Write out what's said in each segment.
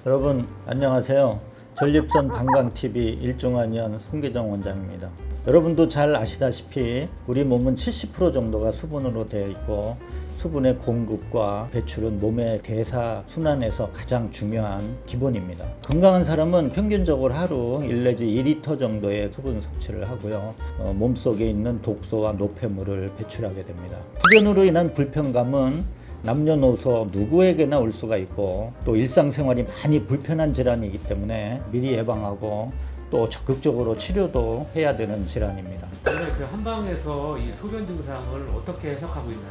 여러분 안녕하세요. 전립선 방광TV 일종한의원 송기정 원장입니다. 여러분도 잘 아시다시피 우리 몸은 70% 정도가 수분으로 되어 있고 수분의 공급과 배출은 몸의 대사 순환에서 가장 중요한 기본입니다. 건강한 사람은 평균적으로 하루 1 내지 2리터 정도의 수분 섭취를 하고요. 몸속에 있는 독소와 노폐물을 배출하게 됩니다. 흡연으로 인한 불편감은 남녀노소 누구에게나 올 수가 있고 또 일상생활이 많이 불편한 질환이기 때문에 미리 예방하고 또 적극적으로 치료도 해야 되는 질환입니다. 오늘 그 한방에서 이 소변 증상을 어떻게 해석하고 있나요?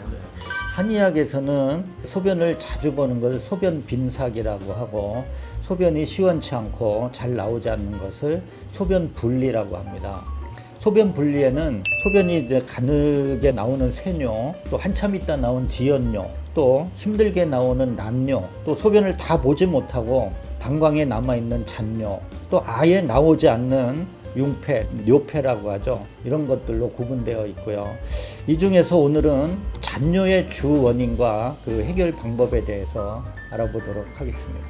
한의학에서는 소변을 자주 보는 것을 소변 빈삭이라고 하고 소변이 시원치 않고 잘 나오지 않는 것을 소변 분리라고 합니다. 소변 분리에는 소변이 이제 가늘게 나오는 세뇨, 또 한참 있다 나온 지연뇨, 또 힘들게 나오는 난뇨, 또 소변을 다 보지 못하고 방광에 남아있는 잔뇨, 또 아예 나오지 않는 융폐, 뇨폐라고 하죠. 이런 것들로 구분되어 있고요. 이 중에서 오늘은 잔뇨의 주 원인과 그 해결 방법에 대해서 알아보도록 하겠습니다.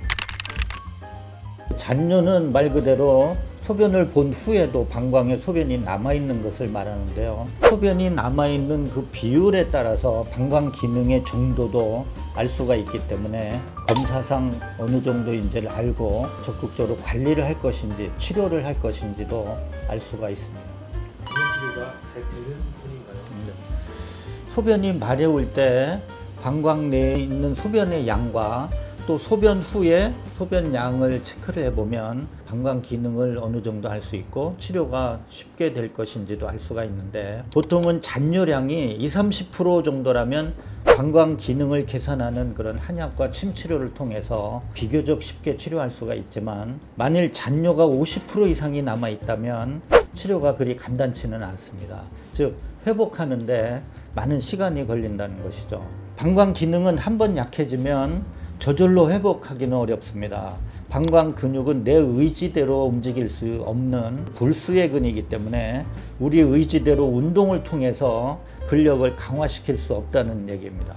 잔뇨는 말 그대로 소변을 본 후에도 방광에 소변이 남아있는 것을 말하는데요. 소변이 남아있는 그 비율에 따라서 방광 기능의 정도도 알 수가 있기 때문에 검사상 어느 정도인지를 알고 적극적으로 관리를 할 것인지 치료를 할 것인지도 알 수가 있습니다. 소변 치료가 잘 되는 편인가요? 소변이 마려울 때 방광 내에 있는 소변의 양과 또 소변 후에 소변 양을 체크를 해보면 방광 기능을 어느 정도 알 수 있고 치료가 쉽게 될 것인지도 알 수가 있는데 보통은 잔뇨량이 20-30% 정도라면 방광 기능을 개선하는 그런 한약과 침치료를 통해서 비교적 쉽게 치료할 수가 있지만 만일 잔뇨가 50% 이상이 남아 있다면 치료가 그리 간단치는 않습니다. 즉 회복하는데 많은 시간이 걸린다는 것이죠. 방광 기능은 한번 약해지면 저절로 회복하기는 어렵습니다. 방광 근육은 내 의지대로 움직일 수 없는 불수의 근이기 때문에 우리 의지대로 운동을 통해서 근력을 강화시킬 수 없다는 얘기입니다.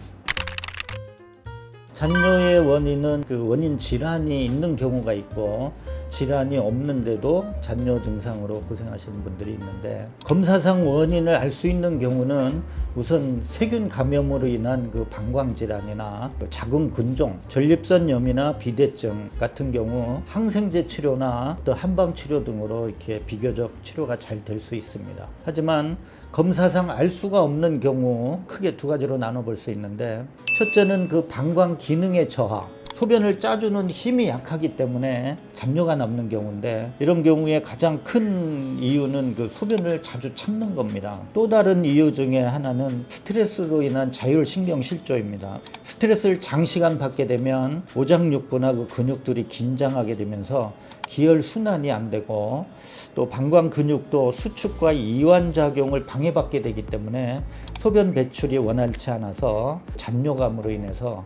잔뇨의 원인은 그 원인 질환이 있는 경우가 있고 질환이 없는데도 잔뇨 증상으로 고생하시는 분들이 있는데 검사상 원인을 알 수 있는 경우는 우선 세균 감염으로 인한 그 방광 질환이나 자궁 근종, 전립선염이나 비대증 같은 경우 항생제 치료나 또 한방 치료 등으로 이렇게 비교적 치료가 잘 될 수 있습니다. 하지만 검사상 알 수가 없는 경우 크게 두 가지로 나눠볼 수 있는데 첫째는 그 방광 기능의 저하, 소변을 짜주는 힘이 약하기 때문에 잔뇨가 남는 경우인데 이런 경우에 가장 큰 이유는 그 소변을 자주 참는 겁니다. 또 다른 이유 중에 하나는 스트레스로 인한 자율신경실조입니다. 스트레스를 장시간 받게 되면 오장육부나 그 근육들이 긴장하게 되면서 기혈 순환이 안 되고 또 방광 근육도 수축과 이완 작용을 방해받게 되기 때문에 소변 배출이 원활치 않아서 잔뇨감으로 인해서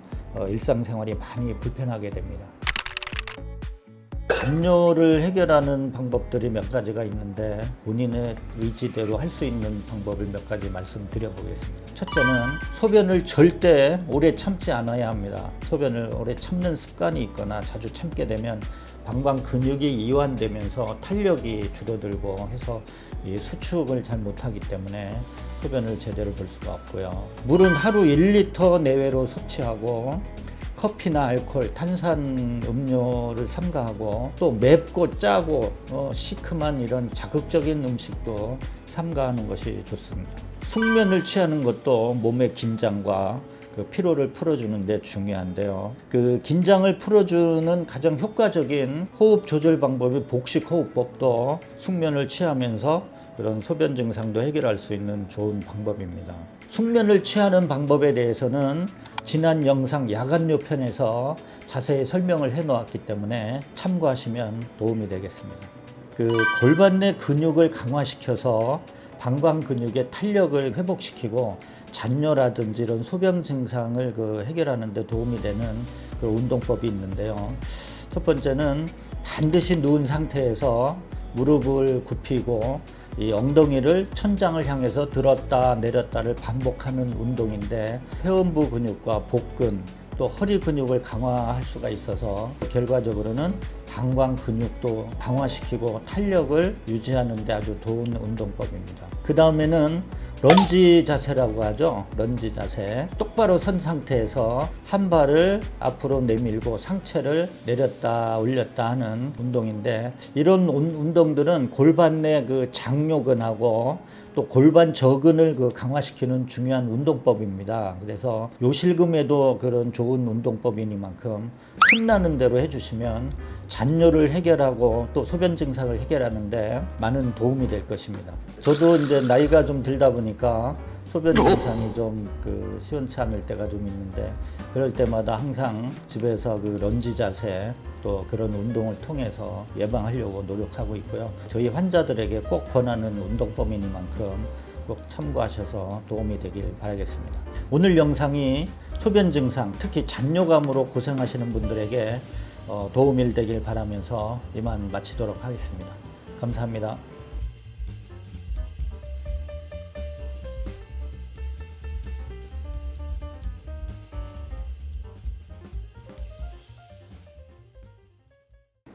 일상생활이 많이 불편하게 됩니다. 잔뇨를 해결하는 방법들이 몇 가지가 있는데 본인의 의지대로 할 수 있는 방법을 몇 가지 말씀드려 보겠습니다. 첫째는 소변을 절대 오래 참지 않아야 합니다. 소변을 오래 참는 습관이 있거나 자주 참게 되면 방광 근육이 이완되면서 탄력이 줄어들고 해서 이 수축을 잘 못하기 때문에 소변을 제대로 볼 수가 없고요. 물은 하루 1리터 내외로 섭취하고 커피나 알코올, 탄산 음료를 삼가하고 또 맵고 짜고 시큼한 이런 자극적인 음식도 삼가하는 것이 좋습니다. 숙면을 취하는 것도 몸의 긴장과 그 피로를 풀어주는 데 중요한데요. 그 긴장을 풀어주는 가장 효과적인 호흡 조절 방법이 복식호흡법도 숙면을 취하면서 그런 소변 증상도 해결할 수 있는 좋은 방법입니다. 숙면을 취하는 방법에 대해서는 지난 영상 야간요 편에서 자세히 설명을 해 놓았기 때문에 참고하시면 도움이 되겠습니다. 그 골반 내 근육을 강화시켜서 방광 근육의 탄력을 회복시키고 잔뇨라든지 이런 소변 증상을 해결하는 데 도움이 되는 그 운동법이 있는데요. 첫 번째는 반드시 누운 상태에서 무릎을 굽히고 이 엉덩이를 천장을 향해서 들었다 내렸다를 반복하는 운동인데 회음부 근육과 복근 또 허리 근육을 강화할 수가 있어서 결과적으로는 방광 근육도 강화시키고 탄력을 유지하는 데 아주 좋은 운동법입니다. 그 다음에는 런지 자세라고 하죠. 런지 자세. 똑바로 선 상태에서 한 발을 앞으로 내밀고 상체를 내렸다 올렸다 하는 운동인데, 이런 운동들은 골반 내 그 장요근하고 또 골반 저근을 강화시키는 중요한 운동법입니다. 그래서 요실금에도 그런 좋은 운동법이니만큼 틈나는 대로 해주시면 잔뇨를 해결하고 또 소변 증상을 해결하는데 많은 도움이 될 것입니다. 저도 이제 나이가 좀 들다 보니까 소변 증상이 좀 시원치 않을 때가 좀 있는데, 그럴 때마다 항상 집에서 런지 자세 또 그런 운동을 통해서 예방하려고 노력하고 있고요. 저희 환자들에게 꼭 권하는 운동법이니만큼 꼭 참고하셔서 도움이 되길 바라겠습니다. 오늘 영상이 소변 증상, 특히 잔뇨감으로 고생하시는 분들에게 도움이 되길 바라면서 이만 마치도록 하겠습니다. 감사합니다.